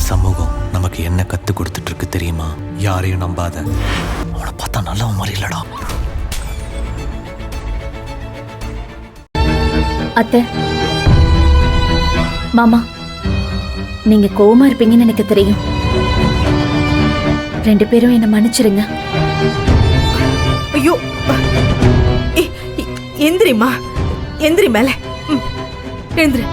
சமூகம் நமக்கு என்ன கத்து கொடுத்துட்டு இருக்கு தெரியுமா? யாரையும் நம்பாத. அவனை பார்த்தா நல்லவன் மாதிரி இல்லடா. அத்தை, மாமா, நீங்க கோவமா இருப்பீங்கன்னு எனக்கு தெரியும். 2 பேரும் என்ன மன்னிச்சிருங்க. ஐயோ, எந்திரிமா, எந்திரி மேல, எழுந்திரி.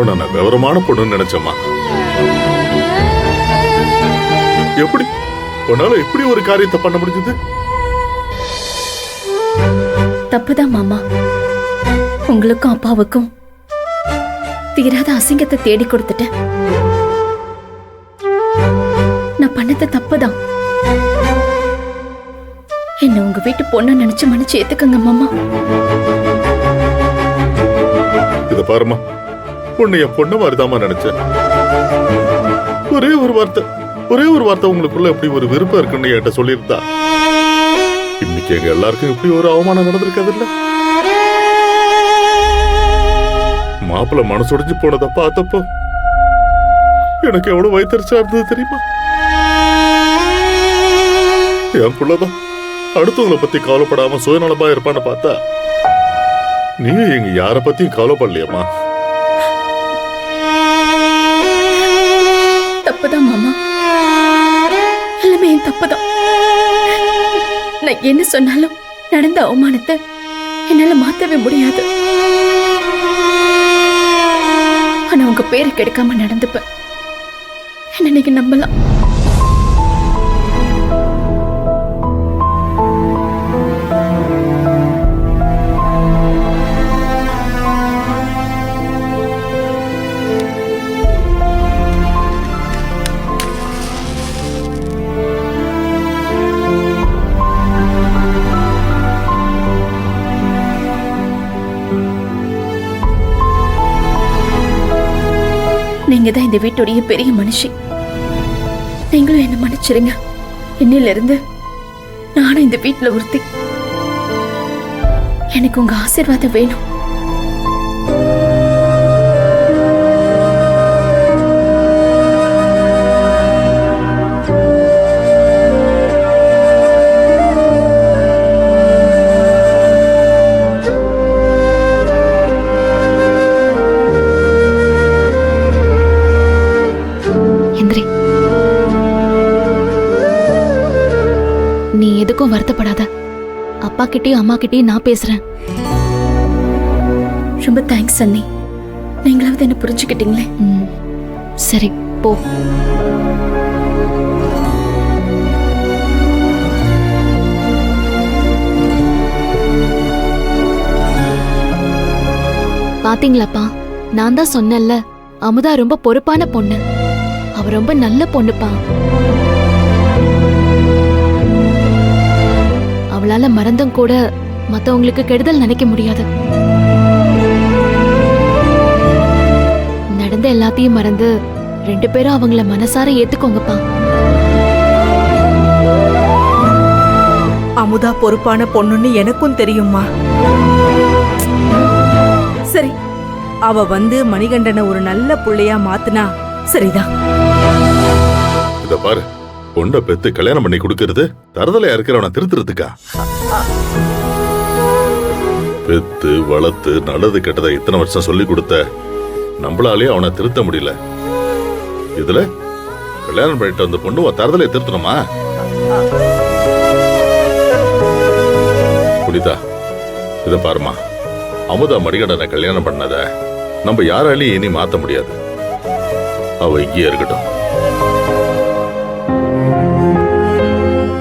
நான் விவரமான பொண்ணுன்னு நினைச்சம்மா. எப்படி உன்னால எப்படி ஒரு காரியத்தை பண்ண முடிஞ்சது? தப்புதான் மாமா. உங்களுக்கும் அப்பாவுக்கும் தீராத அசிங்கத்தை தேடி கொடுத்துட்டேன். நான் பண்ணது தப்புதான். என்ன உங்க வீட்டு பொண்ணு நினைச்சு மன்னிச்சு ஏத்துக்கங்க மாமா. இத பாருமா, பொண்ணு என் பொண்ணு மாதிரிதாமா நினைச்சேன். ஒரே ஒரு வார்த்தை உங்களுக்குள்ள எப்படி ஒரு விருப்பம் இருக்குன்னு என்கிட்ட சொல்லியிருந்தா இன்னைக்கு எங்க எல்லாருக்கும் இப்படி ஒரு அவமானம் நடந்திருக்காது இல்ல? மாப்பிள்ள மனசுடைஞ்சு போனதை பார்த்தப்போ எனக்கு எவ்வளவு வயிற்றுச்சா இருந்தது தெரியுமா? என் புள்ளதான் அடுத்தவங்களை பத்தி கவலைப்படாம சுயநலமா இருப்பான்னு பார்த்தா நீ எங்க யார பத்தியும் கவலைப்படலையம்மா. தப்புதான் மாமா, எல்லாமே என் தப்புதான். நான் என்ன சொன்னாலும் நடந்த அவமானத்தை என்னால மாத்தவே முடியாது. ஆனா உங்க பேரை கெடுக்காம நடந்துப்பேன். என்ன நீங்க நம்பலாம். நீங்க தான் இந்த வீட்டுடைய பெரிய மனுஷி. நீங்களும் என்ன மன்னிச்சிருங்க. இன்னில இருந்து நானும் இந்த வீட்டுல ஒருத்தி. எனக்கு உங்க ஆசீர்வாதம் வேணும். நீ எதுக்கும் வருத்தப்படாத. அப்பா கிட்டயும் அம்மா கிட்டயும் நான் பேசுறேன். ரொம்ப தேங்க்ஸ் அண்ணி. நீங்களாவது என்ன புரிஞ்சுக்கிட்டீங்களே. சரி போ. பாத்தீங்களாப்பா, நான் தான் சொன்னேன்ல, அமுதா ரொம்ப பொறுப்பான பொண்ணு. அவ ரொம்ப நல்ல பொண்ணுப்பா. அவளால மறந்தும் கூட மத்தவங்களுக்கு கெடுதல் நினைக்க முடியாது. நடந்த எல்லாத்தையும் மறந்து 2 பேரும் அவங்கள மனசார ஏத்துக்கோங்கப்பா. அமுதா பொறுப்பான பொண்ணுன்னு எனக்கும் தெரியுமா. சரி, அவ வந்து மணிகண்டனை ஒரு நல்ல புள்ளையா மாத்துனா சரிதான். இத பாரு, பொண்ணை பெத்து கல்யாணம் பண்ணி கொடுக்கறது தரதலையா இருக்கிறவன திருத்துறதுக்கா? பெத்து வளர்த்து நல்லது கெட்டதை இத்தனை வருஷம் சொல்லி கொடுத்த நம்மளாலே அவனை திருத்த முடியல. இதுல கல்யாணம் பண்ணிட்டு வந்த பொண்ணு தரதலையை திருத்தணுமா? புனிதா, இத பாருமா, அமுதா மணிகண்டனை கல்யாணம் பண்ணத நம்ம யாராலையும் இனி மாத்த முடியாது. அவ இங்கேயே இருக்கட்டும்.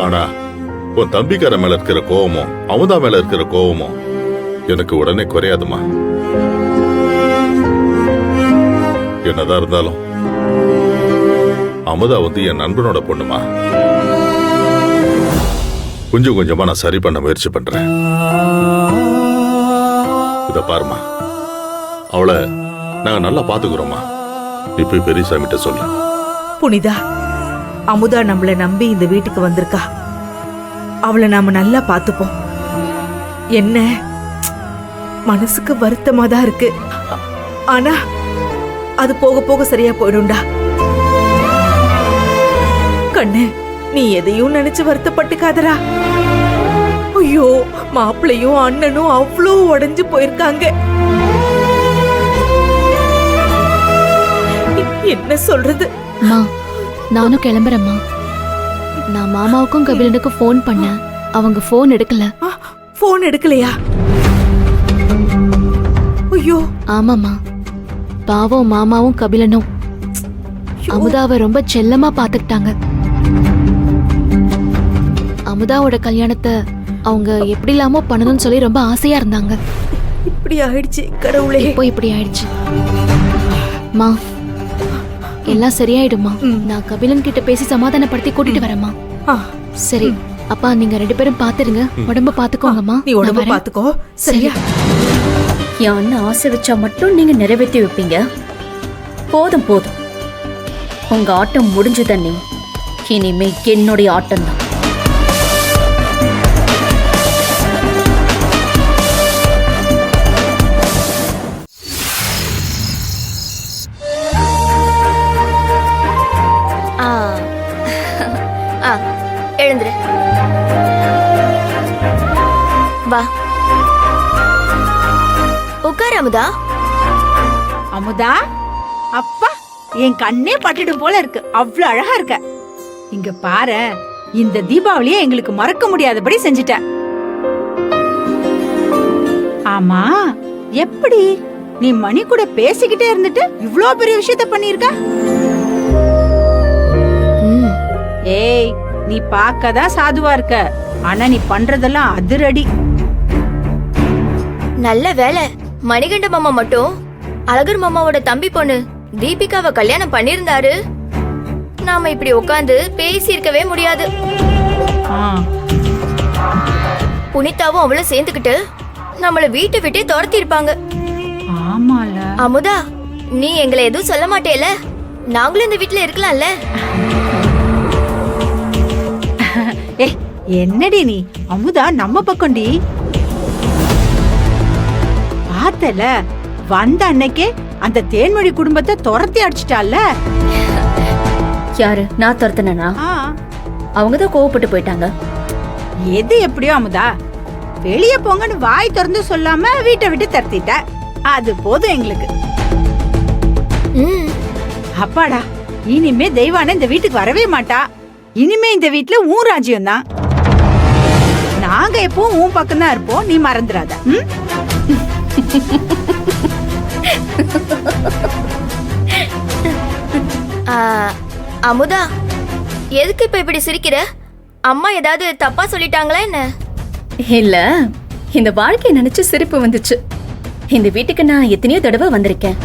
ஆனா உன் தம்பிக்கார மேல இருக்கிற கோவமும் அமுதா மேல இருக்கிற கோவமும் எனக்கு உடனே குறையாதுமா. என்னதான் இருந்தாலும் அமுதா வந்து என் நண்பனோட பொண்ணுமா. கொஞ்சம் கொஞ்சமா நான் சரி பண்ண முயற்சி பண்றேன். இத பாருமா, அவளை நாங்க நல்லா பாத்துக்கிறோமா. இப்ப பெரியசாமிட்ட சொல்ல. புனிதா, அமுதா நம்மள நம்பி இந்த வீட்டுக்கு வந்திருக்கா. அவளை நாம நல்லா பாத்துப்போம். என்ன மனசுக்கு வருத்தமா தான் இருக்கு. ஆனா அது போக போக சரியா போயிடும்டா. கண்ணு, நீ எதையும் நினைச்சு வருத்தப்பட்டுக்காதடா. ஐயோ, மாப்பிள்ளையும் அண்ணனும் அவ்வளோ உடைஞ்சு போயிருக்காங்க. என்ன சொல்றது? அம்மா, நானும் கிளம்புறேம்மா. நான் மாமாவுக்கும் கபிலனுக்கும் ஃபோன் பண்ணேன். அவங்க ஃபோன் எடுக்கல. போன் எடுக்கலையா? ஐயோ. ஆமாம்மா, பாவம் மாமாவும் கபிலனும் அமுதாவை ரொம்ப செல்லமா பாத்துக்கிட்டாங்க. அமுதாவோட கல்யாணத்தை அவங்க எப்படி இல்லாம பண்ணணும்னு சொல்லி ரொம்ப ஆசையா இருந்தாங்க. இப்படி ஆயிடுச்சு கடவுளே. இப்போ இப்படி ஆயிடுச்சு. மா, எல்லாம் சரியாயிடுமா. நான் கபிலன் கிட்ட பேசி சமாதானப்படுத்தி கூட்டிட்டு வரேம்மா. சரி அப்பா, நீங்க 2 பேரும் பாத்துருங்க. உடம்ப பாத்துக்கோங்கம்மா. நீ உடம்ப பாத்துக்கோ. சரியா? என் அண்ணன் ஆசை வச்சா மட்டும் நீங்க நிறைவேற்றி வைப்பீங்க. போதும் போதும், உங்க ஆட்டம் முடிஞ்சு தண்ணி. இனிமே என்னுடைய ஆட்டம் தான். எழுந்துரு. வா உட்கார் அமுதா. அமுதா, அப்பா என் கண்ணே பட்டுடும் போல இருக்கு. அவ்வளவு அழகா இருக்க. இங்க பாரு, இந்த தீபாவளியை எங்களுக்கு மறக்க முடியாதபடி செஞ்சுட்ட. ஆமா, எப்படி நீ மணி கூட பேசிக்கிட்டே இருந்துட்டு இவ்ளோ பெரிய விஷயத்த பண்ணிருக்க? ஏய், நீ பார்க்கதான் சாதுவா இருக்க, ஆனா நீ பண்றதெல்லாம் அதிரடி. நல்ல வேலை, மணிகண்ட மாமா மட்டும் அழகர் மாமாவோட தம்பி பொண்ணு தீபிகாவை கல்யாணம் பண்ணிருந்தாரு, நாம இப்படி உட்காந்து பேசி இருக்கவே முடியாது. புனிதாவும் அவளும் சேர்ந்துக்கிட்டு நம்மள வீட்டை விட்டே துரத்தி இருப்பாங்க. ஆமால அமுதா, நீ எங்களை எதுவும் சொல்ல மாட்டேல? நாங்களும் இந்த வீட்டுல இருக்கலாம்ல? என்னடி நீ? அமுதா நம்ம பக்கம்டி. பார்த்தல, வந்த அன்னைக்கே அந்த தேன்மொழி குடும்பத்தை துரத்தி அடிச்சிட்டால. யாரு? நான் துரத்துனா? அவங்கதான் கோவப்பட்டு போயிட்டாங்க. எது எப்படியோ அமுதா, வெளியே போங்கன்னு வாய் திறந்து சொல்லாம வீட்டை விட்டு தரத்திட்ட. அது போதும் எங்களுக்கு. அப்பாடா, இனிமே தெய்வான இந்த வீட்டுக்கு வரவே மாட்டா. இனிமே இந்த வீட்டுல ஊன் ராஜ்யம் தான். நாங்க எப்பவும் உன் பக்கம் தான் இருப்போம், நீ மறந்துடாத. அமுதா, எதுக்கு இப்ப இப்படி சிரிக்கிற? அம்மா ஏதாவது தப்பா சொல்லிட்டாங்களா என்ன? இல்ல, இந்த வாழ்க்கையை நினைச்சு சிரிப்பு வந்துச்சு. இந்த வீட்டுக்கு நான் எத்தனையோ தடவை வந்திருக்கேன்.